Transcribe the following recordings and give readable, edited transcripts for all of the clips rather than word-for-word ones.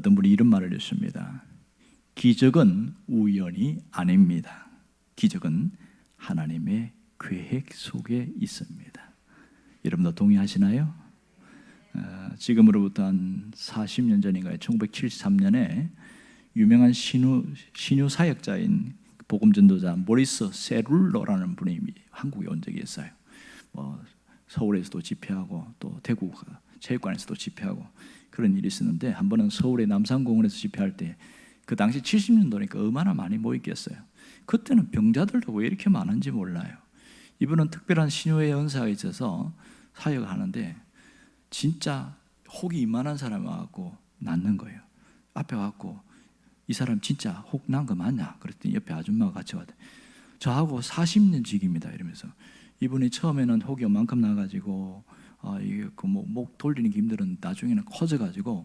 어떤 분이 이런 말을 했습니다. 기적은 우연이 아닙니다. 기적은 하나님의 계획 속에 있습니다. 여러분도 동의하시나요? 지금으로부터 한 40년 전인가요? 1973년에 유명한 신유 사역자인 복음전도자 모리스 세룰러라는 분이 한국에 온 적이 있어요. 서울에서도 집회하고 또 대구 체육관에서도 집회하고 그런 일이 있었는데, 한 번은 서울의 남산공원에서 집회할 때, 그 당시 70년도니까 얼마나 많이 모였겠어요. 그때는 병자들도 왜 이렇게 많은지 몰라요. 이분은 특별한 신유의 은사가 있어서 사역을 하는데 진짜 혹이 이만한 사람이 와갖고 낫는 거예요. 앞에 와갖고 이 사람 진짜 혹 난 거 맞냐? 그랬더니 옆에 아줌마가 같이 왔대. 저하고 40년 지기입니다 이러면서. 이분이 처음에는 혹이 요만큼 나가지고 이게 목 돌리는 게 힘들은 나중에는 커져가지고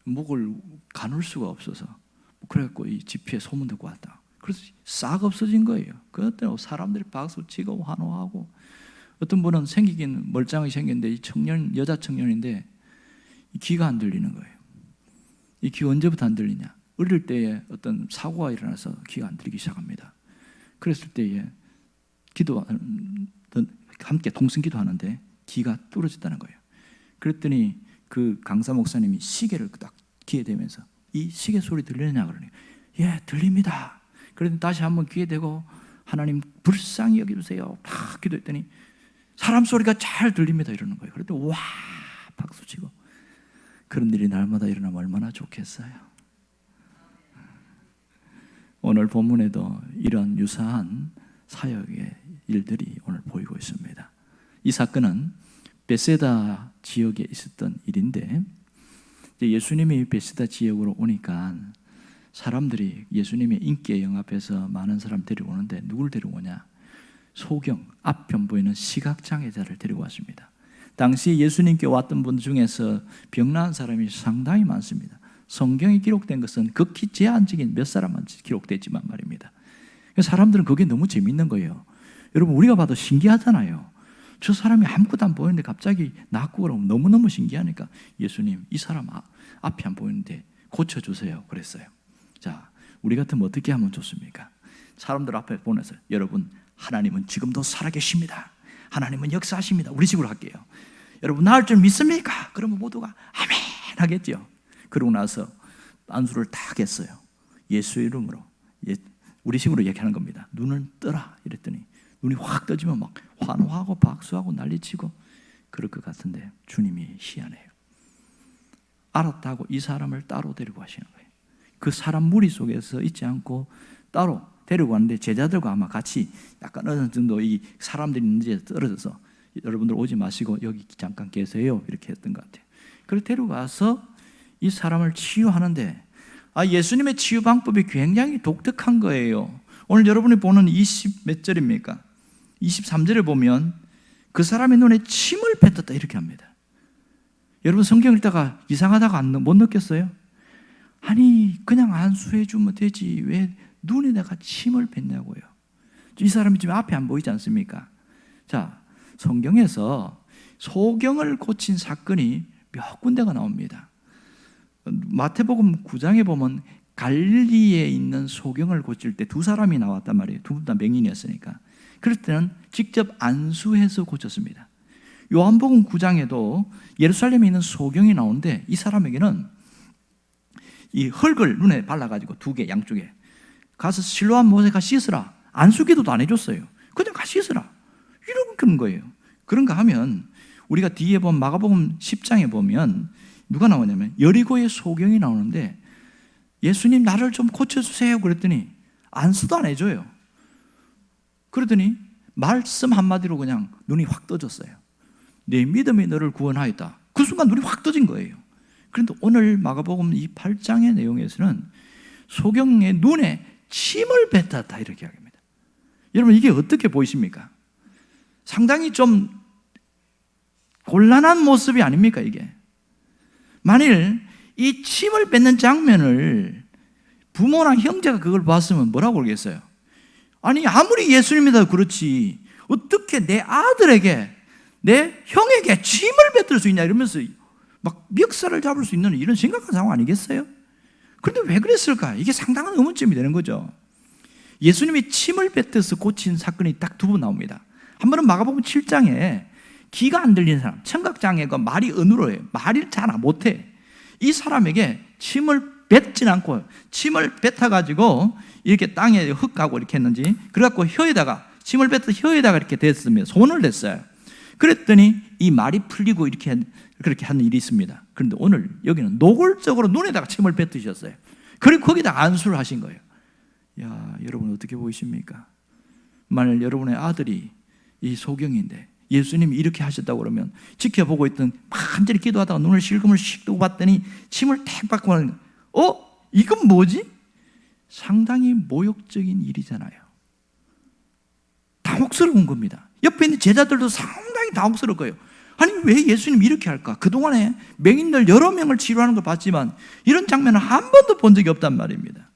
목을 가눌 수가 없어서, 그래갖고 이 집회에 소문 듣고 왔다. 그래서 싹 없어진 거예요. 그때 사람들이 박수 치고 환호하고, 어떤 분은 생기긴 멀쩡하게 생겼는데 이 청년, 여자 청년인데 이 귀가 안 들리는 거예요. 이 귀 언제부터 안 들리냐? 어릴 때에 어떤 사고가 일어나서 귀가 안 들리기 시작합니다. 그랬을 때에 함께 동승기도 하는데 귀가 뚫어졌다는 거예요. 그랬더니 그 강사 목사님이 시계를 딱 귀에 대면서 이 시계 소리 들리느냐 그러니, 예 들립니다. 그랬더니 다시 한번 귀에 대고 하나님 불쌍히 여겨주세요 막 기도했더니 사람 소리가 잘 들립니다 이러는 거예요. 그랬더니 와 박수치고. 그런 일이 날마다 일어나면 얼마나 좋겠어요. 오늘 본문에도 이런 유사한 사역의 일들이 오늘 보이고 있습니다. 이 사건은 베세다 지역에 있었던 일인데, 예수님이 베세다 지역으로 오니까 사람들이 예수님의 인기에 영합해서 많은 사람 데려오는데 누굴 데려오냐? 소경, 앞편 보이는 시각장애자를 데리고 왔습니다. 당시 예수님께 왔던 분 중에서 병나은 사람이 상당히 많습니다. 성경에 기록된 것은 극히 제한적인 몇 사람만 기록됐지만 말입니다. 사람들은 그게 너무 재밌는 거예요. 여러분 우리가 봐도 신기하잖아요. 저 사람이 아무것도 안 보이는데 갑자기 낫고 그러면 너무너무 신기하니까 예수님 이 사람 앞이 안 보이는데 고쳐주세요 그랬어요. 자, 우리 같으면 어떻게 하면 좋습니까? 사람들 앞에 보내서 여러분 하나님은 지금도 살아계십니다. 하나님은 역사하십니다. 우리 식으로 할게요. 여러분 나을 줄 믿습니까? 그러면 모두가 아멘 하겠죠. 그러고 나서 안수를 딱 했어요. 예수의 이름으로. 우리 식으로 얘기하는 겁니다. 눈을 떠라 이랬더니 눈이 확 떠지면 막 환호하고 박수하고 난리치고 그럴 것 같은데 주님이 희한해요. 알았다고 이 사람을 따로 데리고 가시는 거예요. 그 사람 무리 속에서 있지 않고 따로 데리고 왔는데 제자들과 아마 같이 약간 어느 정도 이 사람들이 있는 데서 떨어져서 여러분들 오지 마시고 여기 잠깐 계세요 이렇게 했던 것 같아요. 그래서 데려가서 이 사람을 치유하는데 예수님의 치유 방법이 굉장히 독특한 거예요. 오늘 여러분이 보는 20 몇 절입니까? 23절에 보면 그 사람의 눈에 침을 뱉었다 이렇게 합니다. 여러분 성경 읽다가 이상하다가 못 느꼈어요? 아니 그냥 안수해 주면 되지 왜 눈에 내가 침을 뱉냐고요. 이 사람이 지금 앞에 안 보이지 않습니까? 자, 성경에서 소경을 고친 사건이 몇 군데가 나옵니다. 마태복음 9장에 보면 갈릴리에 있는 소경을 고칠 때 두 사람이 나왔단 말이에요. 두 분 다 맹인이었으니까. 그럴 때는 직접 안수해서 고쳤습니다. 요한복음 9장에도 예루살렘에 있는 소경이 나오는데 이 사람에게는 이 흙을 눈에 발라가지고 두 개 양쪽에 가서 실로암 못에 씻으라. 안수기도도 안 해줬어요. 그냥 가 씻으라. 이런 거예요. 그런가 하면 우리가 뒤에 보면 마가복음 10장에 보면 누가 나오냐면 여리고의 소경이 나오는데 예수님 나를 좀 고쳐주세요 그랬더니 안수도 안 해줘요. 그러더니 말씀 한마디로 그냥 눈이 확 떠졌어요. 내 믿음이 너를 구원하였다. 그 순간 눈이 확 떠진 거예요. 그런데 오늘 마가복음 이 8장의 내용에서는 소경의 눈에 침을 뱉었다 이렇게 이야기합니다. 여러분 이게 어떻게 보이십니까? 상당히 좀 곤란한 모습이 아닙니까 이게? 만일 이 침을 뱉는 장면을 부모나 형제가 그걸 봤으면 뭐라고 그러겠어요? 아니 아무리 예수님이다 그렇지 어떻게 내 아들에게 내 형에게 침을 뱉을 수 있냐 이러면서 막 멱살을 잡을 수 있는 이런 심각한 상황 아니겠어요? 그런데 왜 그랬을까? 이게 상당한 의문점이 되는 거죠. 예수님이 침을 뱉어서 고친 사건이 딱 두 번 나옵니다. 한 번은 마가복음 7장에 귀가 안 들리는 사람, 청각장애가 말이 어눌해요. 말을 잘 못해. 이 사람에게 침을 뱉진 않고 침을 뱉어가지고 이렇게 땅에 흙하고 이렇게 했는지, 그래갖고 혀에다가 침을 뱉어 혀에다가 이렇게 댔습니다. 손을 댔어요. 그랬더니 이 말이 풀리고 그렇게 하는 일이 있습니다. 그런데 오늘 여기는 노골적으로 눈에다가 침을 뱉으셨어요. 그리고 거기다 안수를 하신 거예요. 야, 여러분 어떻게 보이십니까? 만약 여러분의 아들이 이 소경인데 예수님이 이렇게 하셨다고 그러면 지켜보고 있던 간절히 기도하다가 눈을 실금을 씩 뜨고 봤더니 침을 탁 받고 하는, 이건 뭐지? 상당히 모욕적인 일이잖아요. 당혹스러운 겁니다. 옆에 있는 제자들도 상당히 당혹스러울 거예요. 아니 왜 예수님 이렇게 할까? 그동안에 맹인들 여러 명을 치료하는 걸 봤지만 이런 장면을 한 번도 본 적이 없단 말입니다.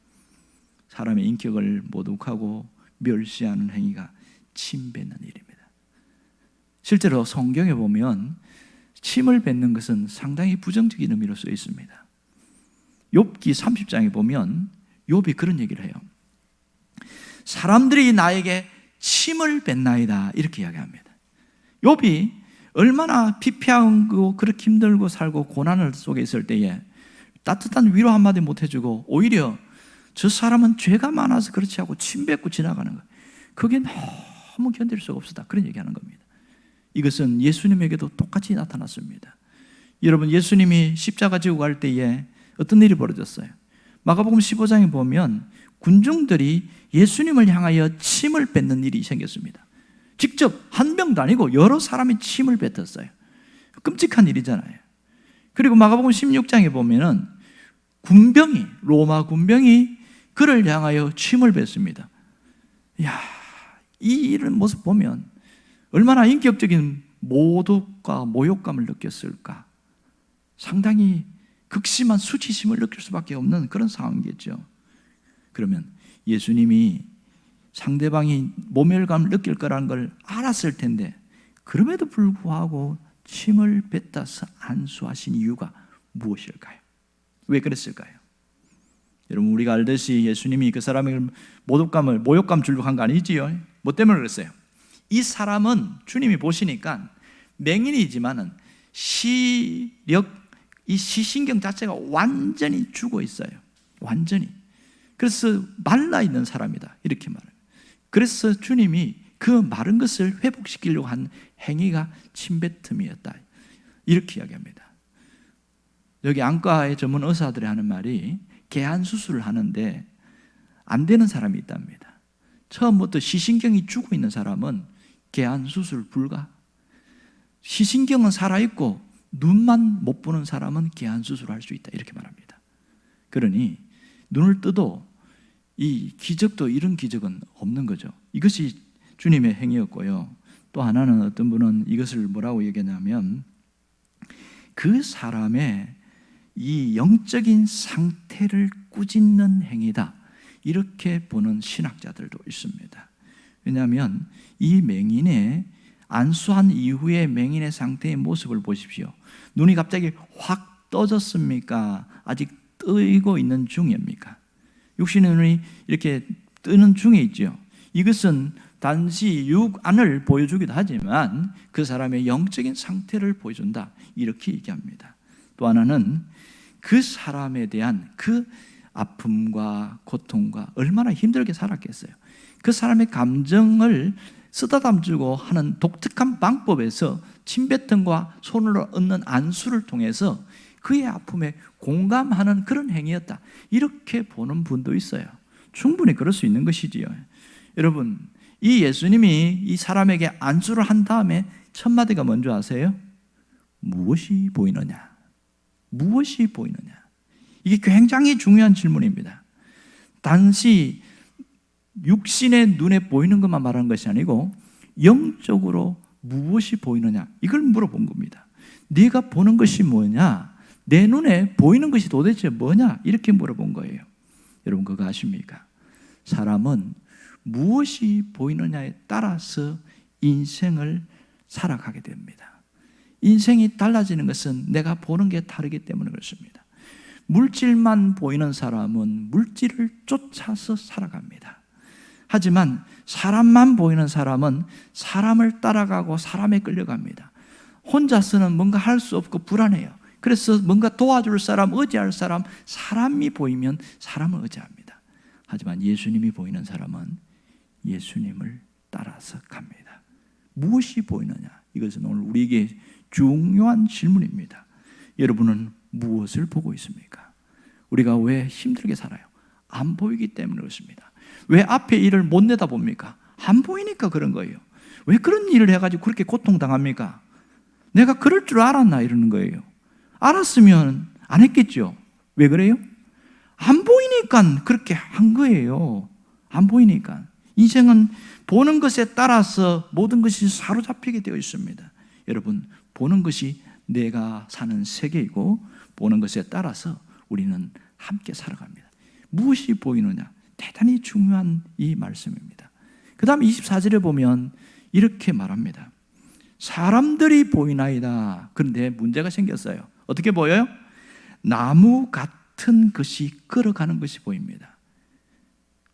사람의 인격을 모독하고 멸시하는 행위가 침 뱉는 일입니다. 실제로 성경에 보면 침을 뱉는 것은 상당히 부정적인 의미로 쓰여 있습니다. 욥기 30장에 보면 욥이 그런 얘기를 해요. 사람들이 나에게 침을 뱉나이다, 이렇게 이야기합니다. 욥이 얼마나 피폐하고 그렇게 힘들고 살고 고난을 속에 있을 때에 따뜻한 위로 한마디 못 해주고 오히려 저 사람은 죄가 많아서 그렇지 하고 침 뱉고 지나가는 거예요. 그게 너무 견딜 수가 없었다, 그런 얘기하는 겁니다. 이것은 예수님에게도 똑같이 나타났습니다. 여러분, 예수님이 십자가 지고 갈 때에 어떤 일이 벌어졌어요? 마가복음 15장에 보면 군중들이 예수님을 향하여 침을 뱉는 일이 생겼습니다. 직접 한 명도 아니고 여러 사람이 침을 뱉었어요. 끔찍한 일이잖아요. 그리고 마가복음 16장에 보면은 로마 군병이 그를 향하여 침을 뱉습니다. 이야, 이 이런 모습 보면 얼마나 인격적인 모독과 모욕감을 느꼈을까? 상당히 극심한 수치심을 느낄 수밖에 없는 그런 상황이겠죠. 그러면 예수님이 상대방이 모멸감을 느낄 거라는 걸 알았을 텐데 그럼에도 불구하고 침을 뱉어서 안수하신 이유가 무엇일까요? 왜 그랬을까요? 여러분, 우리가 알듯이 예수님이 그 사람에게 모욕감 주려고 한 거 아니지요? 뭐 때문에 그랬어요? 이 사람은 주님이 보시니까 맹인이지만은 이 시신경 자체가 완전히 죽어 있어요. 완전히. 그래서 말라 있는 사람이다, 이렇게 말해요. 그래서 주님이 그 마른 것을 회복시키려고 한 행위가 침뱉음이었다, 이렇게 이야기합니다. 여기 안과의 전문 의사들이 하는 말이 개안 수술을 하는데 안 되는 사람이 있답니다. 처음부터 시신경이 죽어 있는 사람은 개안 수술 불가. 시신경은 살아있고 눈만 못 보는 사람은 개안 수술을 할 수 있다, 이렇게 말합니다. 그러니 눈을 떠도 이 기적도 이런 기적은 없는 거죠. 이것이 주님의 행위였고요. 또 하나는 어떤 분은 이것을 뭐라고 얘기하냐면 그 사람의 이 영적인 상태를 꾸짖는 행위다, 이렇게 보는 신학자들도 있습니다. 왜냐하면 이 맹인의 안수한 이후의 맹인의 상태의 모습을 보십시오. 눈이 갑자기 확 떠졌습니까? 아직 뜨고 있는 중입니까? 육신의 눈이 이렇게 뜨는 중에 있죠. 이것은 단지 육안을 보여주기도 하지만 그 사람의 영적인 상태를 보여준다, 이렇게 얘기합니다. 또 하나는 그 사람에 대한 그 아픔과 고통과 얼마나 힘들게 살았겠어요. 그 사람의 감정을 쓰다담주고 하는 독특한 방법에서 침뱉음과 손으로 얻는 안수를 통해서 그의 아픔에 공감하는 그런 행위였다, 이렇게 보는 분도 있어요. 충분히 그럴 수 있는 것이지요. 여러분, 이 예수님이 이 사람에게 안수를 한 다음에 첫 마디가 뭔지 아세요? 무엇이 보이느냐? 무엇이 보이느냐? 이게 굉장히 중요한 질문입니다. 단지 육신의 눈에 보이는 것만 말하는 것이 아니고 영적으로 무엇이 보이느냐, 이걸 물어본 겁니다. 네가 보는 것이 뭐냐? 내 눈에 보이는 것이 도대체 뭐냐? 이렇게 물어본 거예요. 여러분, 그거 아십니까? 사람은 무엇이 보이느냐에 따라서 인생을 살아가게 됩니다. 인생이 달라지는 것은 내가 보는 게 다르기 때문에 그렇습니다. 물질만 보이는 사람은 물질을 쫓아서 살아갑니다. 하지만 사람만 보이는 사람은 사람을 따라가고 사람에 끌려갑니다. 혼자서는 뭔가 할 수 없고 불안해요. 그래서 뭔가 도와줄 사람, 의지할 사람, 사람이 보이면 사람을 의지합니다. 하지만 예수님이 보이는 사람은 예수님을 따라서 갑니다. 무엇이 보이느냐? 이것은 오늘 우리에게 중요한 질문입니다. 여러분은 무엇을 보고 있습니까? 우리가 왜 힘들게 살아요? 안 보이기 때문에 그렇습니다. 왜 앞에 일을 못 내다봅니까? 안 보이니까 그런 거예요. 왜 그런 일을 해가지고 그렇게 고통당합니까? 내가 그럴 줄 알았나 이러는 거예요. 알았으면 안 했겠죠. 왜 그래요? 안 보이니까 그렇게 한 거예요. 안 보이니까. 인생은 보는 것에 따라서 모든 것이 사로잡히게 되어 있습니다. 여러분, 보는 것이 내가 사는 세계이고 보는 것에 따라서 우리는 함께 살아갑니다. 무엇이 보이느냐? 대단히 중요한 이 말씀입니다. 그 다음에 24절에 보면 이렇게 말합니다. 사람들이 보이나이다. 그런데 문제가 생겼어요. 어떻게 보여요? 나무 같은 것이 걸어가는 것이 보입니다.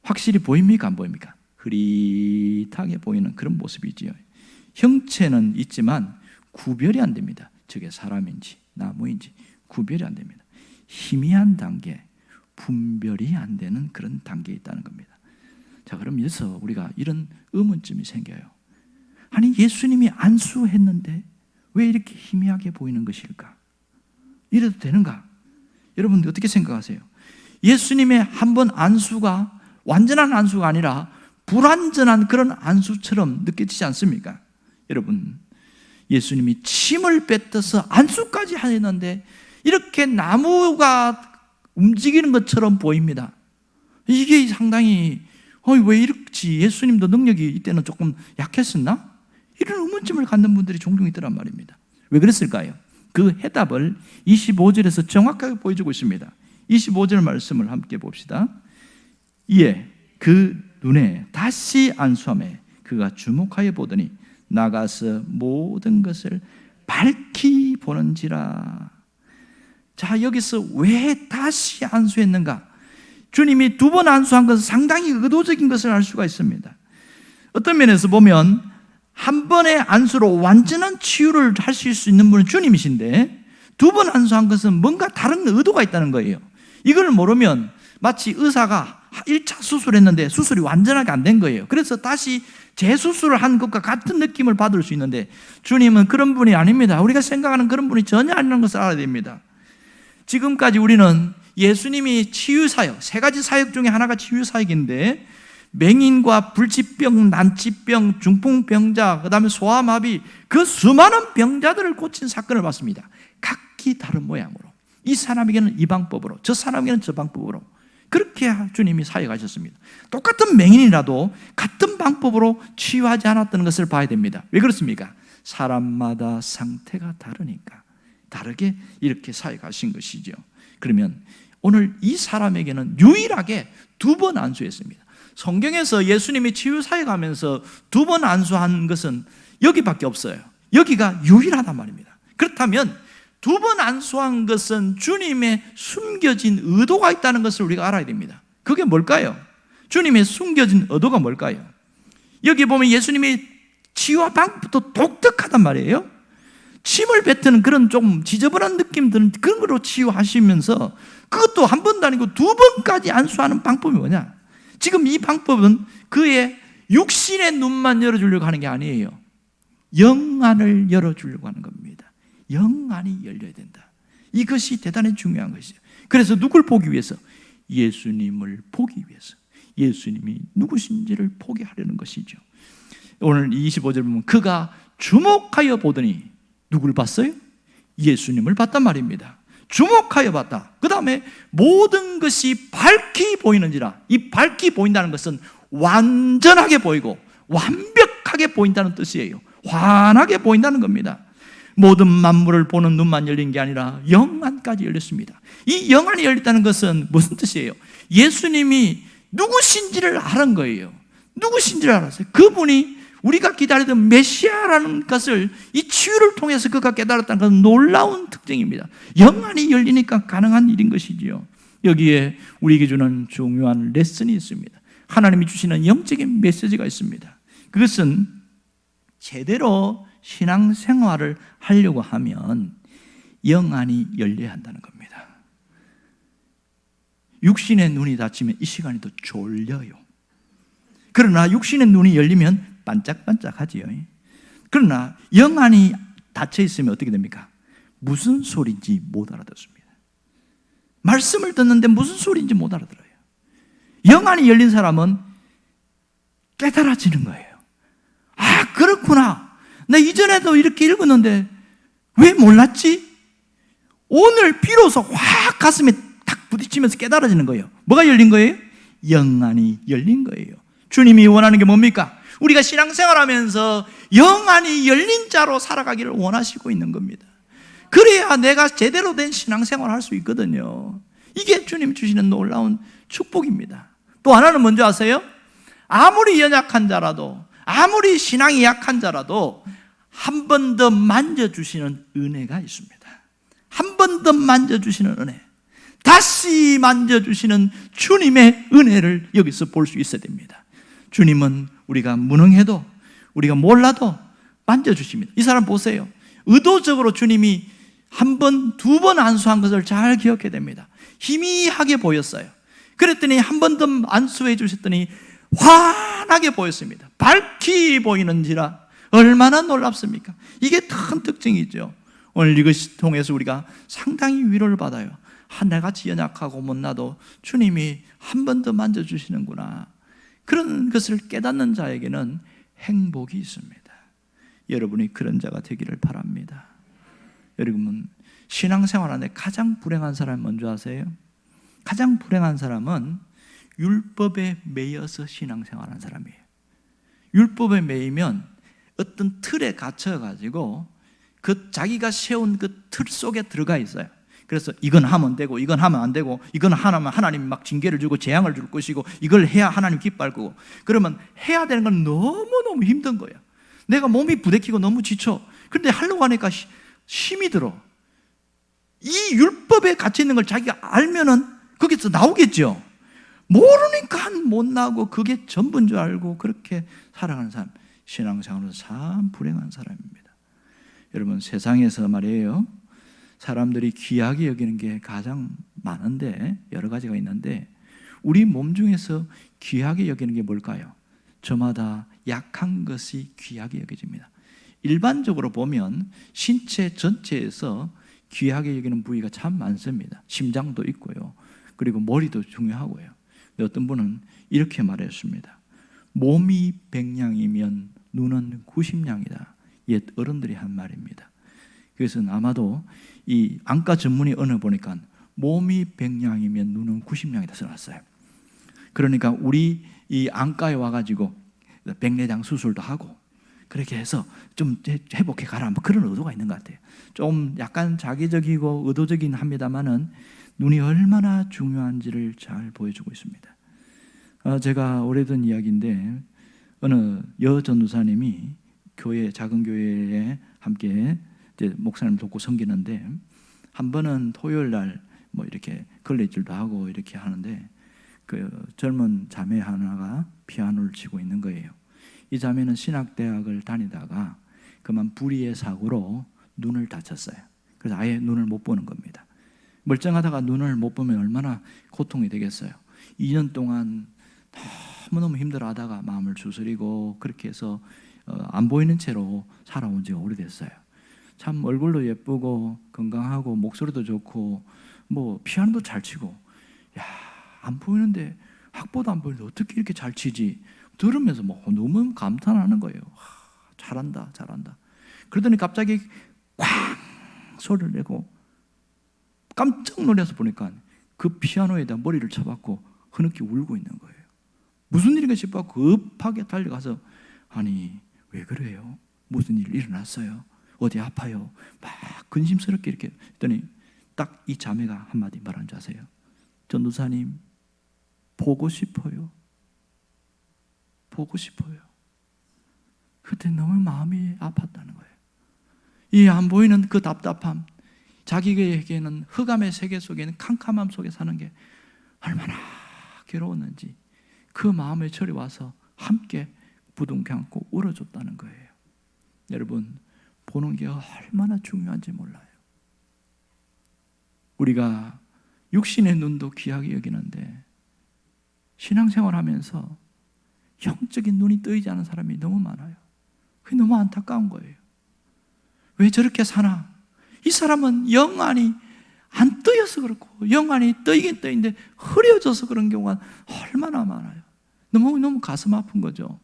확실히 보입니까? 안 보입니까? 흐릿하게 보이는 그런 모습이지요. 형체는 있지만 구별이 안 됩니다. 저게 사람인지 나무인지 구별이 안 됩니다. 희미한 단계, 분별이 안 되는 그런 단계에 있다는 겁니다. 자, 그럼 여기서 우리가 이런 의문점이 생겨요. 아니, 예수님이 안수했는데 왜 이렇게 희미하게 보이는 것일까? 이래도 되는가? 여러분 어떻게 생각하세요? 예수님의 한 번 안수가 완전한 안수가 아니라 불완전한 그런 안수처럼 느껴지지 않습니까? 여러분, 예수님이 침을 뱉어서 안수까지 하셨는데 이렇게 나무가 움직이는 것처럼 보입니다. 이게 상당히 왜 이렇지? 예수님도 능력이 이때는 조금 약했었나? 이런 의문점을 갖는 분들이 종종 있더란 말입니다. 왜 그랬을까요? 그 해답을 25절에서 정확하게 보여주고 있습니다. 25절 말씀을 함께 봅시다. 이에 그 눈에 다시 안수하매 그가 주목하여 보더니 나가서 모든 것을 밝히 보는지라. 자, 여기서 왜 다시 안수했는가? 주님이 두 번 안수한 것은 상당히 의도적인 것을 알 수가 있습니다. 어떤 면에서 보면 한 번의 안수로 완전한 치유를 하실 수 있는 분은 주님이신데 두 번 안수한 것은 뭔가 다른 의도가 있다는 거예요. 이걸 모르면 마치 의사가 1차 수술했는데 수술이 완전하게 안 된 거예요. 그래서 다시 재수술을 한 것과 같은 느낌을 받을 수 있는데 주님은 그런 분이 아닙니다. 우리가 생각하는 그런 분이 전혀 아니라는 것을 알아야 됩니다. 지금까지 우리는 예수님이 치유사역, 세 가지 사역 중에 하나가 치유사역인데 맹인과 불치병, 난치병, 중풍병자, 그 다음에 소아마비, 그 수많은 병자들을 고친 사건을 봤습니다. 각기 다른 모양으로, 이 사람에게는 이 방법으로, 저 사람에게는 저 방법으로 그렇게 주님이 사역하셨습니다. 똑같은 맹인이라도 같은 방법으로 치유하지 않았다는 것을 봐야 됩니다. 왜 그렇습니까? 사람마다 상태가 다르니까 다르게 이렇게 사역하신 것이죠. 그러면 오늘 이 사람에게는 유일하게 두 번 안수했습니다. 성경에서 예수님이 치유 사역하면서 두 번 안수한 것은 여기밖에 없어요. 여기가 유일하단 말입니다. 그렇다면 두 번 안수한 것은 주님의 숨겨진 의도가 있다는 것을 우리가 알아야 됩니다. 그게 뭘까요? 주님의 숨겨진 의도가 뭘까요? 여기 보면 예수님의 치유와 방법도 독특하단 말이에요. 침을 뱉는 그런 좀 지저분한 느낌 드는 그런 거로 치유하시면서 그것도 한 번도 아니고 두 번까지 안수하는 방법이 뭐냐? 지금 이 방법은 그의 육신의 눈만 열어주려고 하는 게 아니에요. 영안을 열어주려고 하는 겁니다. 영안이 열려야 된다. 이것이 대단히 중요한 것이죠. 그래서 누굴 보기 위해서? 예수님을 보기 위해서. 예수님이 누구신지를 보게 하려는 것이죠. 오늘 25절 보면 그가 주목하여 보더니 누굴 봤어요? 예수님을 봤단 말입니다. 주목하여 봤다. 그 다음에 모든 것이 밝히 보이는지라. 이 밝히 보인다는 것은 완전하게 보이고 완벽하게 보인다는 뜻이에요. 환하게 보인다는 겁니다. 모든 만물을 보는 눈만 열린 게 아니라 영안까지 열렸습니다. 이 영안이 열렸다는 것은 무슨 뜻이에요? 예수님이 누구신지를 아는 거예요. 누구신지를 알았어요. 그분이 우리가 기다리던 메시아라는 것을 이 치유를 통해서 그가 깨달았다는 것은 놀라운 특징입니다. 영안이 열리니까 가능한 일인 것이지요. 여기에 우리에게 주는 중요한 레슨이 있습니다. 하나님이 주시는 영적인 메시지가 있습니다. 그것은 제대로 신앙생활을 하려고 하면 영안이 열려야 한다는 겁니다. 육신의 눈이 닫히면 이 시간이 더 졸려요. 그러나 육신의 눈이 열리면 반짝반짝하지요. 그러나 영안이 닫혀 있으면 어떻게 됩니까? 무슨 소리인지 못 알아듣습니다. 말씀을 듣는데 무슨 소리인지 못 알아들어요. 영안이 열린 사람은 깨달아지는 거예요. 아, 그렇구나. 나 이전에도 이렇게 읽었는데 왜 몰랐지? 오늘 비로소 확 가슴에 탁 부딪히면서 깨달아지는 거예요. 뭐가 열린 거예요? 영안이 열린 거예요. 주님이 원하는 게 뭡니까? 우리가 신앙생활하면서 영안이 열린 자로 살아가기를 원하시고 있는 겁니다. 그래야 내가 제대로 된 신앙생활을 할 수 있거든요. 이게 주님 주시는 놀라운 축복입니다. 또 하나는 뭔지 아세요? 아무리 연약한 자라도, 아무리 신앙이 약한 자라도 한 번 더 만져주시는 은혜가 있습니다. 한 번 더 만져주시는 은혜, 다시 만져주시는 주님의 은혜를 여기서 볼 수 있어야 됩니다. 주님은 우리가 무능해도, 우리가 몰라도 만져주십니다. 이 사람 보세요. 의도적으로 주님이 한 번, 두 번 안수한 것을 잘 기억해야 됩니다. 희미하게 보였어요. 그랬더니 한 번 더 안수해 주셨더니 환하게 보였습니다. 밝히 보이는지라 얼마나 놀랍습니까? 이게 큰 특징이죠. 오늘 이것을 통해서 우리가 상당히 위로를 받아요. 내같이 연약하고 못나도 주님이 한 번 더 만져주시는구나. 그런 것을 깨닫는 자에게는 행복이 있습니다. 여러분이 그런 자가 되기를 바랍니다. 여러분, 신앙생활 안에 가장 불행한 사람이 뭔지 아세요? 가장 불행한 사람은 율법에 매여서 신앙생활하는 사람이에요. 율법에 매이면 어떤 틀에 갇혀가지고 그 자기가 세운 그 틀 속에 들어가 있어요. 그래서 이건 하면 되고 이건 하면 안 되고, 이건 하면 하나님 막 징계를 주고 재앙을 줄 것이고, 이걸 해야 하나님 기뻐할 거고, 그러면 해야 되는 건 너무너무 힘든 거예요. 내가 몸이 부대끼고 너무 지쳐. 그런데 하려고 하니까 힘이 들어. 이 율법에 갇혀 있는 걸 자기가 알면은 거기서 나오겠죠. 모르니까 못 나오고 그게 전부인 줄 알고 그렇게 살아가는 사람, 신앙생활은 참 불행한 사람입니다. 여러분, 세상에서 말이에요, 사람들이 귀하게 여기는 게 가장 많은데, 여러 가지가 있는데, 우리 몸 중에서 귀하게 여기는 게 뭘까요? 저마다 약한 것이 귀하게 여겨집니다. 일반적으로 보면 신체 전체에서 귀하게 여기는 부위가 참 많습니다. 심장도 있고요, 그리고 머리도 중요하고요. 근데 어떤 분은 이렇게 말했습니다. 몸이 100냥이면 눈은 90냥이다. 옛 어른들이 한 말입니다. 그래서 아마도 이 안과 전문의 언어 보니까 몸이 100냥이면 눈은 90냥이다 써놨어요. 그러니까 우리 이 안과에 와가지고 백내장 수술도 하고 그렇게 해서 좀 회복해 가라, 뭐 그런 의도가 있는 것 같아요. 좀 약간 자기적이고 의도적이긴 합니다만은 눈이 얼마나 중요한지를 잘 보여주고 있습니다. 제가 오래전 이야기인데, 어느 여전도사님이 작은 교회에 함께 이제 목사님 돕고 섬기는데, 한 번은 토요일 날 뭐 이렇게 걸레질도 하고 이렇게 하는데, 그 젊은 자매 하나가 피아노를 치고 있는 거예요. 이 자매는 신학대학을 다니다가 그만 불의의 사고로 눈을 다쳤어요. 그래서 아예 눈을 못 보는 겁니다. 멀쩡하다가 눈을 못 보면 얼마나 고통이 되겠어요. 2년 동안 너무너무 힘들어하다가 마음을 추스리고 그렇게 해서 안 보이는 채로 살아온 지가 오래됐어요. 참 얼굴도 예쁘고 건강하고 목소리도 좋고 뭐 피아노도 잘 치고, 야, 안 보이는데, 학보도 안 보이는데 어떻게 이렇게 잘 치지? 들으면서 뭐 너무 감탄하는 거예요. 잘한다, 잘한다. 그러더니 갑자기 쾅 소리를 내고 깜짝 놀라서 보니까 그 피아노에다 머리를 쳐박고 흐느끼 울고 있는 거예요. 무슨 일인가 싶어 급하게 달려가서, 아니 왜 그래요? 무슨 일 일어났어요? 어디 아파요? 막 근심스럽게 이렇게 했더니 딱 이 자매가 한마디 말한 줄 아세요? 전도사님, 보고 싶어요. 보고 싶어요. 그때 너무 마음이 아팠다는 거예요. 이 안 보이는 그 답답함, 자기에게는 흑암의 세계 속에는 캄캄함 속에 사는 게 얼마나 괴로웠는지 그 마음에 저리 와서 함께 부둥켜 안고 울어줬다는 거예요. 여러분, 보는 게 얼마나 중요한지 몰라요. 우리가 육신의 눈도 귀하게 여기는데 신앙생활 하면서 영적인 눈이 뜨이지 않은 사람이 너무 많아요. 그게 너무 안타까운 거예요. 왜 저렇게 사나? 이 사람은 영안이 안 뜨여서 그렇고 영안이 뜨이긴 뜨인데 흐려져서 그런 경우가 얼마나 많아요. 너무 가슴 아픈 거죠.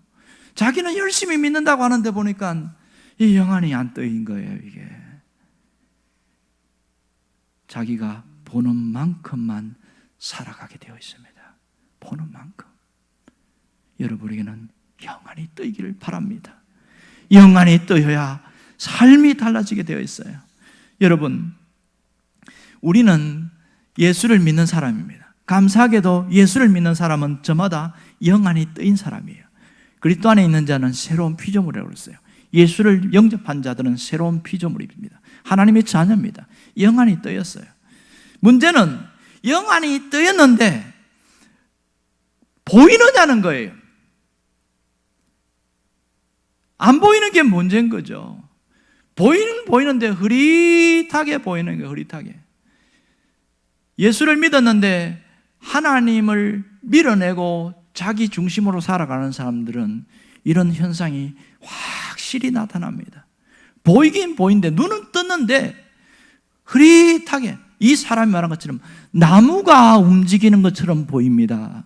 자기는 열심히 믿는다고 하는데 보니까 이 영안이 안 뜨인 거예요. 이게 자기가 보는 만큼만 살아가게 되어 있습니다. 보는 만큼. 여러분에게는 영안이 뜨이기를 바랍니다. 영안이 뜨여야 삶이 달라지게 되어 있어요. 여러분, 우리는 예수를 믿는 사람입니다. 감사하게도 예수를 믿는 사람은 저마다 영안이 뜨인 사람이에요. 그리스도 안에 있는 자는 새로운 피조물이라고 그랬어요. 예수를 영접한 자들은 새로운 피조물입니다. 하나님의 자녀입니다. 영안이 뜨였어요. 문제는 영안이 뜨였는데 보이느냐는 거예요. 안 보이는 게 문제인 거죠. 보이는데 흐릿하게 보이는 거예요. 흐릿하게. 예수를 믿었는데 하나님을 밀어내고 자기 중심으로 살아가는 사람들은 이런 현상이 확실히 나타납니다. 보이긴 보이는데 눈은 떴는데 흐릿하게 이 사람이 말한 것처럼 나무가 움직이는 것처럼 보입니다.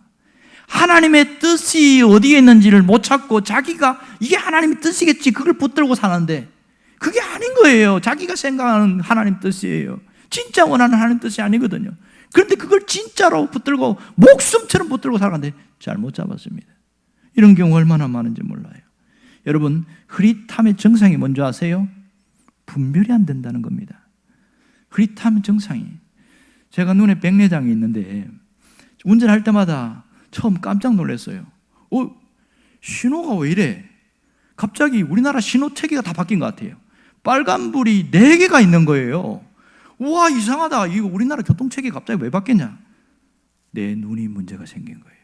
하나님의 뜻이 어디에 있는지를 못 찾고 자기가 이게 하나님의 뜻이겠지 그걸 붙들고 사는데 그게 아닌 거예요. 자기가 생각하는 하나님 뜻이에요. 진짜 원하는 하나님 뜻이 아니거든요. 그런데 그걸 진짜로 붙들고 목숨처럼 붙들고 살아가는데 잘못 잡았습니다. 이런 경우 얼마나 많은지 몰라요. 여러분, 흐릿함의 정상이 뭔지 아세요? 분별이 안 된다는 겁니다. 흐릿함의 정상이, 제가 눈에 백내장이 있는데 운전할 때마다 처음 깜짝 놀랐어요. 신호가 왜 이래? 갑자기 우리나라 신호 체계가 다 바뀐 것 같아요. 빨간불이 4개가 있는 거예요. 우와, 이상하다. 이거 우리나라 교통체계가 갑자기 왜 바뀌냐? 내 눈이 문제가 생긴 거예요.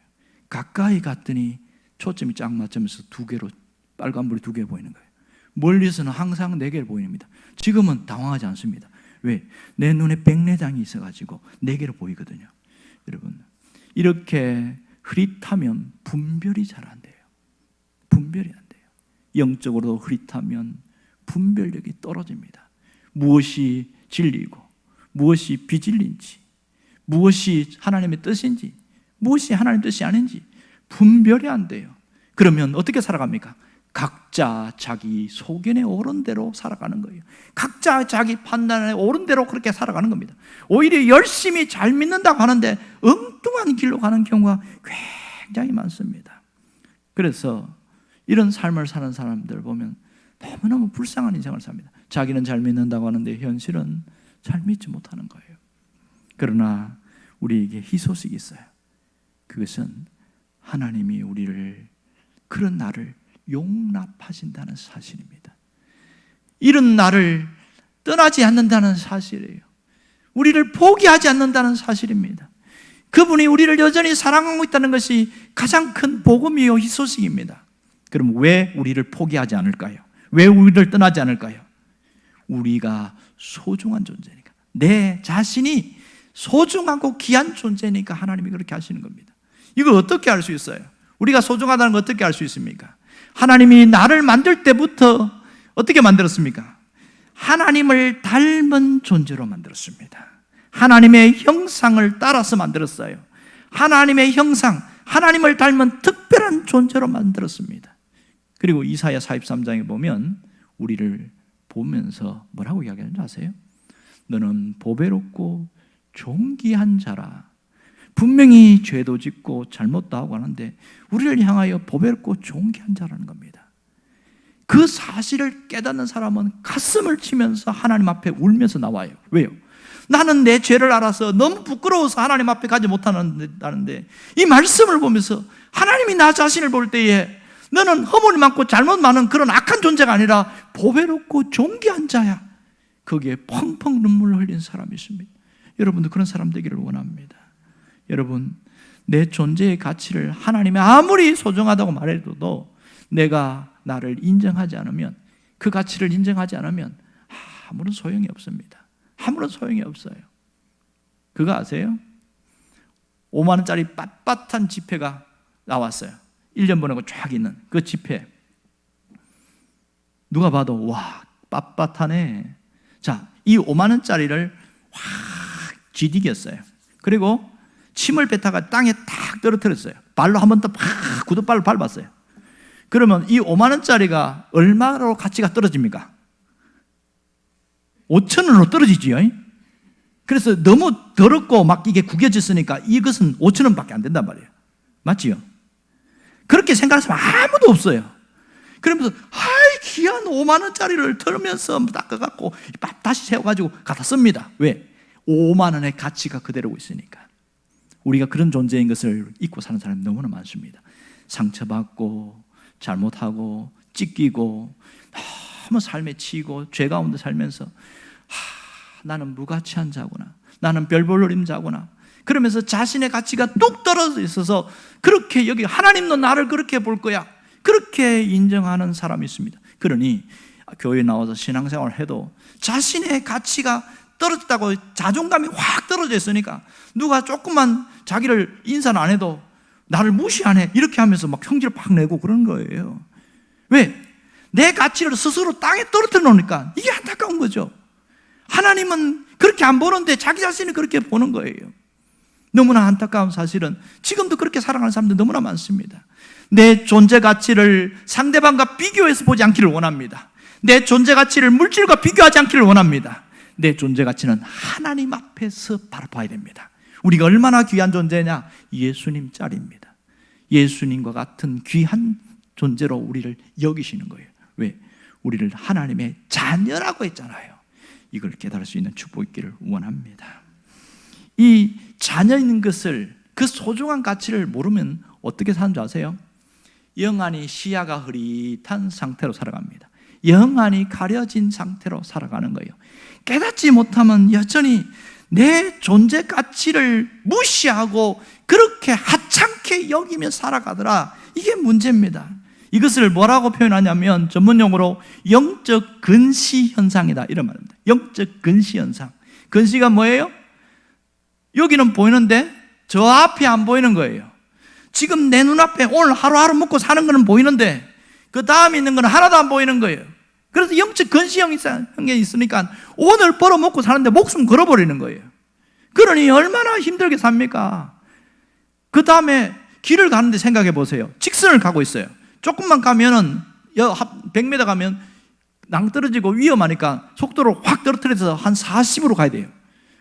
가까이 갔더니 초점이 쫙 맞으면서 2개로 빨간불이 2개 보이는 거예요. 멀리서는 항상 4개를 보입니다. 지금은 당황하지 않습니다. 왜? 내 눈에 백내장이 있어가지고 4개로 보이거든요. 여러분, 이렇게 흐릿하면 분별이 잘 안 돼요. 분별이 안 돼요. 영적으로 흐릿하면 분별력이 떨어집니다. 무엇이 진리고 무엇이 비진리인지, 무엇이 하나님의 뜻인지, 무엇이 하나님의 뜻이 아닌지 분별이 안 돼요. 그러면 어떻게 살아갑니까? 각자 자기 소견에 오른 대로 살아가는 거예요. 각자 자기 판단에 오른 대로 그렇게 살아가는 겁니다. 오히려 열심히 잘 믿는다고 하는데 엉뚱한 길로 가는 경우가 굉장히 많습니다. 그래서 이런 삶을 사는 사람들 보면 너무너무 불쌍한 인생을 삽니다. 자기는 잘 믿는다고 하는데 현실은 잘 믿지 못하는 거예요. 그러나 우리에게 희소식이 있어요. 그것은 하나님이 우리를, 그런 나를 용납하신다는 사실입니다. 이런 나를 떠나지 않는다는 사실이에요. 우리를 포기하지 않는다는 사실입니다. 그분이 우리를 여전히 사랑하고 있다는 것이 가장 큰 복음이요 희소식입니다. 그럼 왜 우리를 포기하지 않을까요? 왜 우리를 떠나지 않을까요? 우리가 소중한 존재니까, 내 자신이 소중하고 귀한 존재니까 하나님이 그렇게 하시는 겁니다. 이걸 어떻게 알 수 있어요? 우리가 소중하다는 걸 어떻게 알 수 있습니까? 하나님이 나를 만들 때부터 어떻게 만들었습니까? 하나님을 닮은 존재로 만들었습니다. 하나님의 형상을 따라서 만들었어요. 하나님의 형상, 하나님을 닮은 특별한 존재로 만들었습니다. 그리고 이사야 43장에 보면 우리를 보면서 뭐라고 이야기하는지 아세요? 너는 보배롭고 존귀한 자라. 분명히 죄도 짓고 잘못도 하고 하는데 우리를 향하여 보배롭고 존귀한 자라는 겁니다. 그 사실을 깨닫는 사람은 가슴을 치면서 하나님 앞에 울면서 나와요. 왜요? 나는 내 죄를 알아서 너무 부끄러워서 하나님 앞에 가지 못하는데 이 말씀을 보면서 하나님이 나 자신을 볼 때에 너는 허물이 많고 잘못 많은 그런 악한 존재가 아니라 보배롭고 존귀한 자야. 거기에 펑펑 눈물을 흘린 사람이 있습니다. 여러분도 그런 사람 되기를 원합니다. 여러분, 내 존재의 가치를 하나님이 아무리 소중하다고 말해도 내가 나를 인정하지 않으면, 그 가치를 인정하지 않으면 아무런 소용이 없습니다. 아무런 소용이 없어요. 그거 아세요? 5만 원짜리 빳빳한 지폐가 나왔어요. 1년 보내고 쫙 있는 그 지폐. 누가 봐도 와, 빳빳하네. 자, 이 5만 원짜리를 확 쥐디겼어요. 그리고 침을 뱉다가 땅에 탁 떨어뜨렸어요. 발로 한 번 더 팍 구두발로 밟았어요. 그러면 이 5만 원짜리가 얼마로 가치가 떨어집니까? 5천 원으로 떨어지지요. 그래서 너무 더럽고 막 이게 구겨졌으니까 이것은 5천 원밖에 안 된단 말이에요. 맞지요? 그렇게 생각하는 사람 아무도 없어요. 그러면서 아이 귀한 5만 원짜리를 털면서 닦아갖고 다시 세워가지고 갖다 씁니다. 왜? 5만 원의 가치가 그대로 있으니까. 우리가 그런 존재인 것을 잊고 사는 사람이 너무나 많습니다. 상처받고 잘못하고 찢기고 너무 삶에 치이고 죄 가운데 살면서 나는 무가치한 자구나, 나는 별볼림 자구나, 그러면서 자신의 가치가 뚝 떨어져 있어서 그렇게 여기 하나님도 나를 그렇게 볼 거야, 그렇게 인정하는 사람이 있습니다. 그러니 교회에 나와서 신앙생활을 해도 자신의 가치가 떨어졌다고 자존감이 확 떨어져 있으니까 누가 조금만 자기를 인사는 안 해도 나를 무시하네 이렇게 하면서 막 형질을 팍 내고 그런 거예요. 왜? 내 가치를 스스로 땅에 떨어뜨려 놓으니까 이게 안타까운 거죠. 하나님은 그렇게 안 보는데 자기 자신이 그렇게 보는 거예요. 너무나 안타까운 사실은 지금도 그렇게 살아가는 사람들 너무나 많습니다. 내 존재 가치를 상대방과 비교해서 보지 않기를 원합니다. 내 존재 가치를 물질과 비교하지 않기를 원합니다. 내 존재 가치는 하나님 앞에서 바라봐야 됩니다. 우리가 얼마나 귀한 존재냐? 예수님 짤입니다. 예수님과 같은 귀한 존재로 우리를 여기시는 거예요. 왜? 우리를 하나님의 자녀라고 했잖아요. 이걸 깨달을 수 있는 축복이 있기를 원합니다. 이 자녀인 것을, 그 소중한 가치를 모르면 어떻게 사는 줄 아세요? 영안이 시야가 흐릿한 상태로 살아갑니다. 영안이 가려진 상태로 살아가는 거예요. 깨닫지 못하면 여전히 내 존재 가치를 무시하고 그렇게 하찮게 여기며 살아가더라. 이게 문제입니다. 이것을 뭐라고 표현하냐면 전문용어로 영적 근시 현상이다 이런 말입니다. 영적 근시 현상. 근시가 뭐예요? 여기는 보이는데 저 앞이 안 보이는 거예요. 지금 내 눈앞에 오늘 하루하루 먹고 사는 거는 보이는데 그 다음에 있는 거는 하나도 안 보이는 거예요. 그래서 영적 근시형이 있으니까 오늘 벌어먹고 사는데 목숨 걸어버리는 거예요. 그러니 얼마나 힘들게 삽니까? 그 다음에 길을 가는데 생각해 보세요. 직선을 가고 있어요. 조금만 가면은 100m 가면 낭떠러지고 위험하니까 속도를 확 떨어뜨려서 한 40으로 가야 돼요.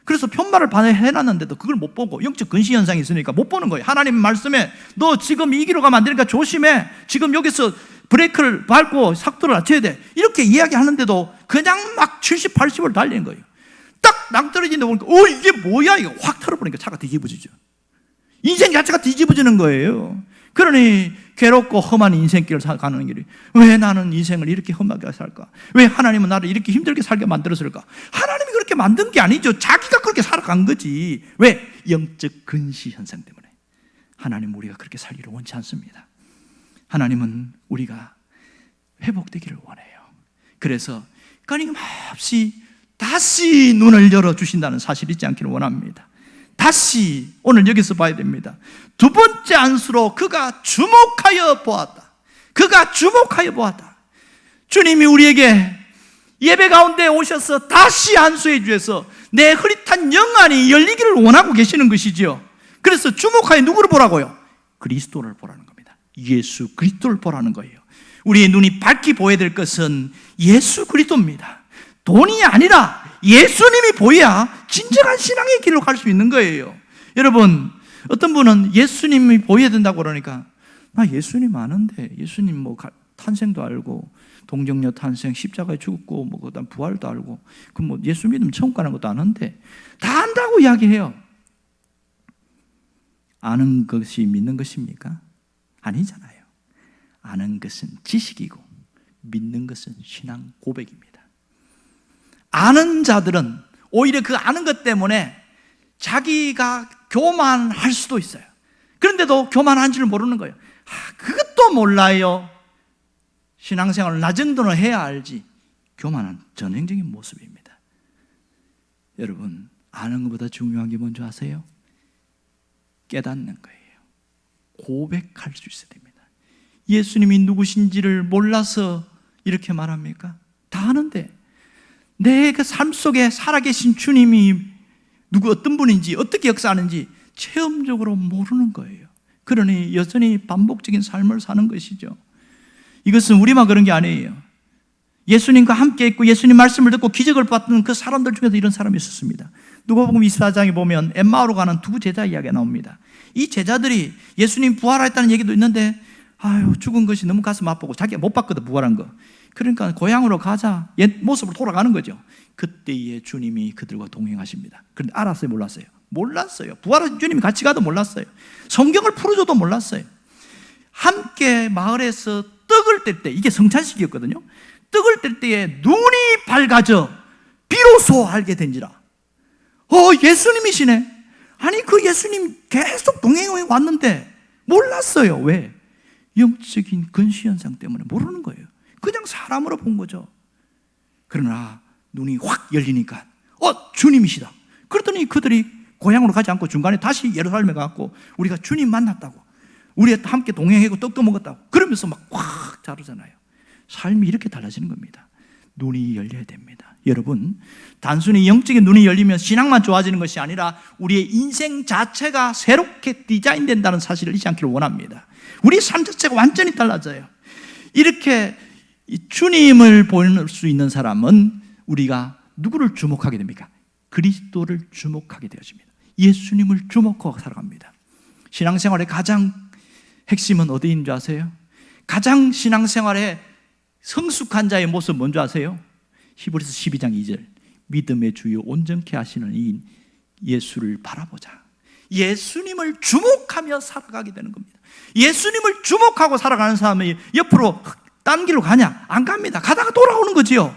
그래서 편말을 해놨는데도 그걸 못 보고 영적 근시 현상이 있으니까 못 보는 거예요. 하나님 말씀에 너 지금 이 길로 가면 안 되니까 조심해. 지금 여기서 브레이크를 밟고 속도를 낮춰야 돼. 이렇게 이야기하는데도 그냥 막 70, 80으로 달리는 거예요. 딱 낭떠러지는데 보니까 이게 뭐야? 이거 확 털어버리니까 차가 뒤집어지죠. 인생 자체가 뒤집어지는 거예요. 그러니 괴롭고 험한 인생길을 가는 길이, 왜 나는 인생을 이렇게 험하게 살까? 왜 하나님은 나를 이렇게 힘들게 살게 만들었을까? 하나님이 그렇게 만든 게 아니죠. 자기가 그렇게 살아간 거지. 왜? 영적 근시 현상 때문에. 하나님은 우리가 그렇게 살기를 원치 않습니다. 하나님은 우리가 회복되기를 원해요. 그래서 끊임없이 다시 눈을 열어주신다는 사실이 있지 않기를 원합니다. 다시 오늘 여기서 봐야 됩니다. 두 번째 안수로 그가 주목하여 보았다. 그가 주목하여 보았다. 주님이 우리에게 예배 가운데 오셔서 다시 안수해 주셔서 내 흐릿한 영안이 열리기를 원하고 계시는 것이지요. 그래서 주목하여 누구를 보라고요? 그리스도를 보라는 겁니다. 예수 그리스도를 보라는 거예요. 우리의 눈이 밝히 보여야 될 것은 예수 그리스도입니다. 돈이 아니라 예수님이 보여야 진정한 신앙의 길로 갈 수 있는 거예요. 여러분, 어떤 분은 예수님이 보여야 된다고 그러니까 나 예수님 아는데, 예수님 뭐 탄생도 알고 동정녀 탄생, 십자가에 죽었고 뭐 그다음 부활도 알고, 그럼 뭐 예수 믿으면 천국 가는 것도 아는데 다 안다고 이야기해요. 아는 것이 믿는 것입니까? 아니잖아요. 아는 것은 지식이고 믿는 것은 신앙 고백입니다. 아는 자들은 오히려 그 아는 것 때문에 자기가 교만할 수도 있어요. 그런데도 교만한 줄 모르는 거예요. 그것도 몰라요. 신앙생활을 나 정도는 해야 알지. 교만한 전형적인 모습입니다. 여러분, 아는 것보다 중요한 게 뭔지 아세요? 깨닫는 거예요. 고백할 수 있어야 됩니다. 예수님이 누구신지를 몰라서 이렇게 말합니까? 다 아는데 내 그 삶 속에 살아계신 주님이 어떤 분인지 어떻게 역사하는지 체험적으로 모르는 거예요. 그러니 여전히 반복적인 삶을 사는 것이죠. 이것은 우리만 그런 게 아니에요. 예수님과 함께 있고 예수님 말씀을 듣고 기적을 봤던 그 사람들 중에서 이런 사람이 있었습니다. 누가복음 24장에 보면 엠마오로 가는 두 제자 이야기가 나옵니다. 이 제자들이 예수님 부활했다는 얘기도 있는데 죽은 것이 너무 가슴 아프고 자기가 못 봤거든, 부활한 거. 그러니까 고향으로 가자, 옛 모습으로 돌아가는 거죠. 그때에 주님이 그들과 동행하십니다. 그런데 알았어요, 몰랐어요? 몰랐어요. 부활한 주님이 같이 가도 몰랐어요. 성경을 풀어줘도 몰랐어요. 함께 마을에서 떡을 뗄 때, 이게 성찬식이었거든요. 떡을 뗄 때에 눈이 밝아져 비로소 알게 된지라. 예수님이시네. 아니 그 예수님 계속 동행해 왔는데 몰랐어요. 왜? 영적인 근시현상 때문에 모르는 거예요. 그냥 사람으로 본 거죠. 그러나 눈이 확 열리니까 주님이시다. 그랬더니 그들이 고향으로 가지 않고 중간에 다시 예루살렘에 가고 우리가 주님 만났다고, 우리가 함께 동행하고 떡도 먹었다고 그러면서 막 확 자르잖아요. 삶이 이렇게 달라지는 겁니다. 눈이 열려야 됩니다. 여러분, 단순히 영적인 눈이 열리면 신앙만 좋아지는 것이 아니라 우리의 인생 자체가 새롭게 디자인된다는 사실을 잊지 않기를 원합니다. 우리의 삶 자체가 완전히 달라져요. 이렇게 주님을 볼 수 있는 사람은 우리가 누구를 주목하게 됩니까? 그리스도를 주목하게 되어집니다. 예수님을 주목하고 살아갑니다. 신앙생활의 가장 핵심은 어디에 있는 줄 아세요? 가장 신앙생활에 성숙한 자의 모습 뭔지 아세요? 히브리서 12장 2절, 믿음의 주요 온전케 하시는 이 예수를 바라보자. 예수님을 주목하며 살아가게 되는 겁니다. 예수님을 주목하고 살아가는 사람이 옆으로 딴 길로 가냐? 안 갑니다. 가다가 돌아오는 거지요.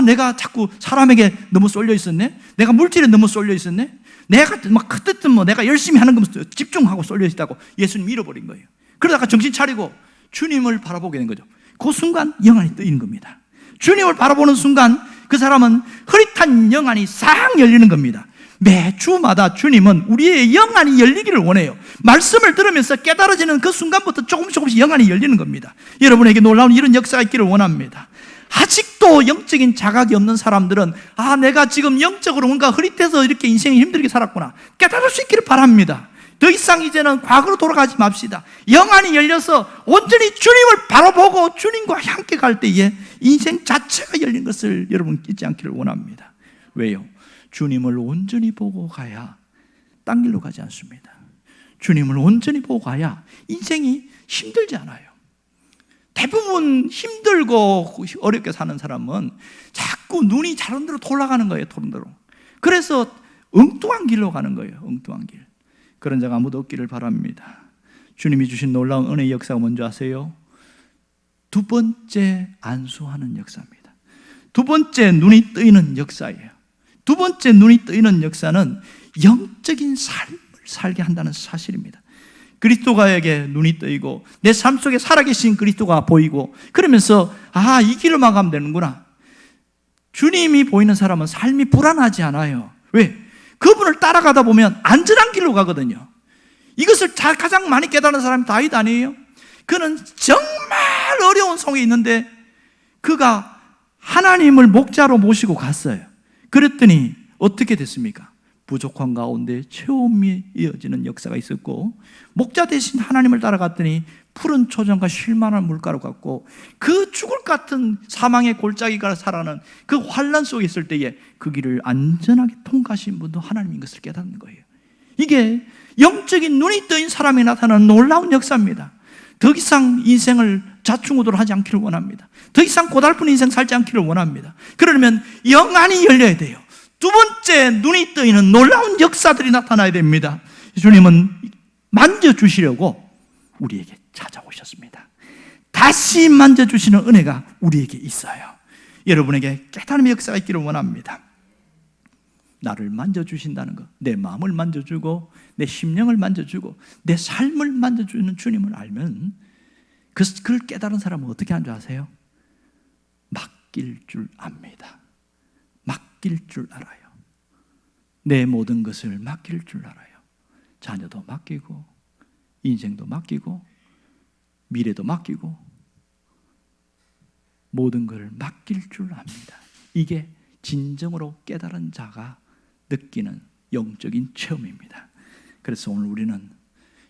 내가 자꾸 사람에게 너무 쏠려 있었네. 내가 물질에 너무 쏠려 있었네. 내가 막 그때쯤 내가 열심히 하는 것만 집중하고 쏠려 있다고 예수님 잃어버린 거예요. 그러다가 정신 차리고 주님을 바라보게 된 거죠. 그 순간 영안이 뜨이는 겁니다. 주님을 바라보는 순간 그 사람은 흐릿한 영안이 싹 열리는 겁니다. 매주마다 주님은 우리의 영안이 열리기를 원해요. 말씀을 들으면서 깨달아지는 그 순간부터 조금씩 영안이 열리는 겁니다. 여러분에게 놀라운 이런 역사가 있기를 원합니다. 아직도 영적인 자각이 없는 사람들은 내가 지금 영적으로 뭔가 흐릿해서 이렇게 인생이 힘들게 살았구나 깨달을 수 있기를 바랍니다. 더 이상 이제는 과거로 돌아가지 맙시다. 영안이 열려서 온전히 주님을 바라보고 주님과 함께 갈 때에 인생 자체가 열린 것을 여러분 잊지 않기를 원합니다. 왜요? 주님을 온전히 보고 가야 딴 길로 가지 않습니다. 주님을 온전히 보고 가야 인생이 힘들지 않아요. 대부분 힘들고 어렵게 사는 사람은 자꾸 눈이 다른 데로 돌아가는 거예요. 다른 데로. 그래서 엉뚱한 길로 가는 거예요. 엉뚱한 길. 그런 자가 아무도 없기를 바랍니다. 주님이 주신 놀라운 은혜의 역사가 뭔지 아세요? 두 번째 안수하는 역사입니다. 두 번째 눈이 뜨이는 역사예요. 두 번째 눈이 뜨이는 역사는 영적인 삶을 살게 한다는 사실입니다. 그리스도가에게 눈이 뜨이고 내 삶 속에 살아계신 그리스도가 보이고 그러면서 이 길로만 가면 되는구나. 주님이 보이는 사람은 삶이 불안하지 않아요. 왜? 그분을 따라가다 보면 안전한 길로 가거든요. 이것을 가장 많이 깨달은 사람이 다윗 아니에요? 그는 정말 어려운 상황에 있는데 그가 하나님을 목자로 모시고 갔어요. 그랬더니 어떻게 됐습니까? 부족한 가운데 체험이 이어지는 역사가 있었고 목자 대신 하나님을 따라갔더니 푸른 초장과 쉴만한 물가로 갔고 그 죽을 것 같은 사망의 골짜기가 살아는 그 환난 속에 있을 때에 그 길을 안전하게 통과하신 분도 하나님인 것을 깨닫는 거예요. 이게 영적인 눈이 뜨인 사람이 나타나는 놀라운 역사입니다. 더 이상 인생을 좌충우돌 하지 않기를 원합니다. 더 이상 고달픈 인생 살지 않기를 원합니다. 그러려면 영안이 열려야 돼요. 두 번째 눈이 뜨이는 놀라운 역사들이 나타나야 됩니다. 주님은 만져주시려고 우리에게 찾아오셨습니다. 다시 만져주시는 은혜가 우리에게 있어요. 여러분에게 깨달음의 역사가 있기를 원합니다. 나를 만져주신다는 것, 내 마음을 만져주고 내 심령을 만져주고 내 삶을 만져주는 주님을 알면 그걸 깨달은 사람은 어떻게 하는 줄 아세요? 맡길 줄 압니다. 맡길 줄 알아요. 내 모든 것을 맡길 줄 알아요. 자녀도 맡기고 인생도 맡기고 미래도 맡기고 모든 것을 맡길 줄 압니다. 이게 진정으로 깨달은 자가 느끼는 영적인 체험입니다. 그래서 오늘 우리는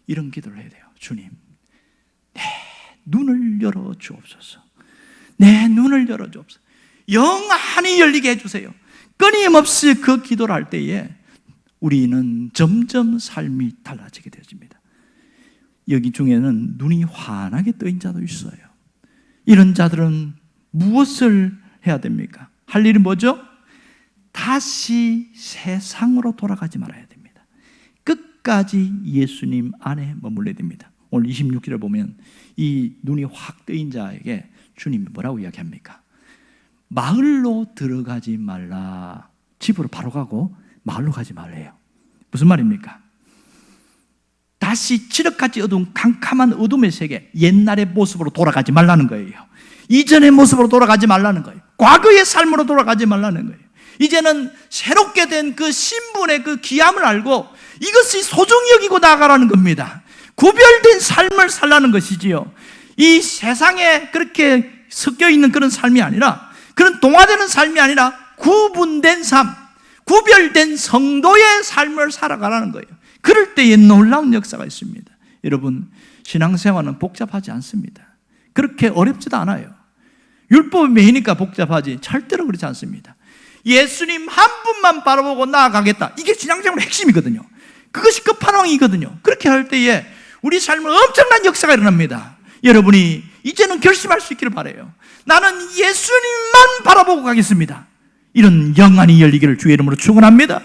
이런 기도를 해야 돼요. 주님, 내 눈을 열어 주옵소서. 내 눈을 열어 주옵소서. 영원히 열리게 해주세요. 끊임없이 그 기도를 할 때에 우리는 점점 삶이 달라지게 되어집니다. 여기 중에는 눈이 환하게 뜨인 자도 있어요. 이런 자들은 무엇을 해야 됩니까? 할 일이 뭐죠? 다시 세상으로 돌아가지 말아야 됩니다. 끝까지 예수님 안에 머물러야 됩니다. 오늘 26절에 보면 이 눈이 확 뜨인 자에게 주님이 뭐라고 이야기합니까? 마을로 들어가지 말라. 집으로 바로 가고 마을로 가지 말래요. 무슨 말입니까? 다시 칠흑같이 어두운 캄캄한 어둠의 세계, 옛날의 모습으로 돌아가지 말라는 거예요. 이전의 모습으로 돌아가지 말라는 거예요. 과거의 삶으로 돌아가지 말라는 거예요. 이제는 새롭게 된 그 신분의 그 귀함을 알고 이것이 소중히 여기고 나아가라는 겁니다. 구별된 삶을 살라는 것이지요. 이 세상에 그렇게 섞여 있는 그런 삶이 아니라, 그런 동화되는 삶이 아니라 구분된 삶, 구별된 성도의 삶을 살아가라는 거예요. 그럴 때에 놀라운 역사가 있습니다. 여러분, 신앙생활은 복잡하지 않습니다. 그렇게 어렵지도 않아요. 율법이 매이니까 복잡하지 절대로 그렇지 않습니다. 예수님 한 분만 바라보고 나아가겠다, 이게 신앙생활의 핵심이거든요. 그것이 끝판왕이거든요. 그렇게 할 때에 우리 삶은 엄청난 역사가 일어납니다. 여러분이 이제는 결심할 수 있기를 바라요. 나는 예수님만 바라보고 가겠습니다. 이런 영안이 열리기를 주의 이름으로 축원합니다.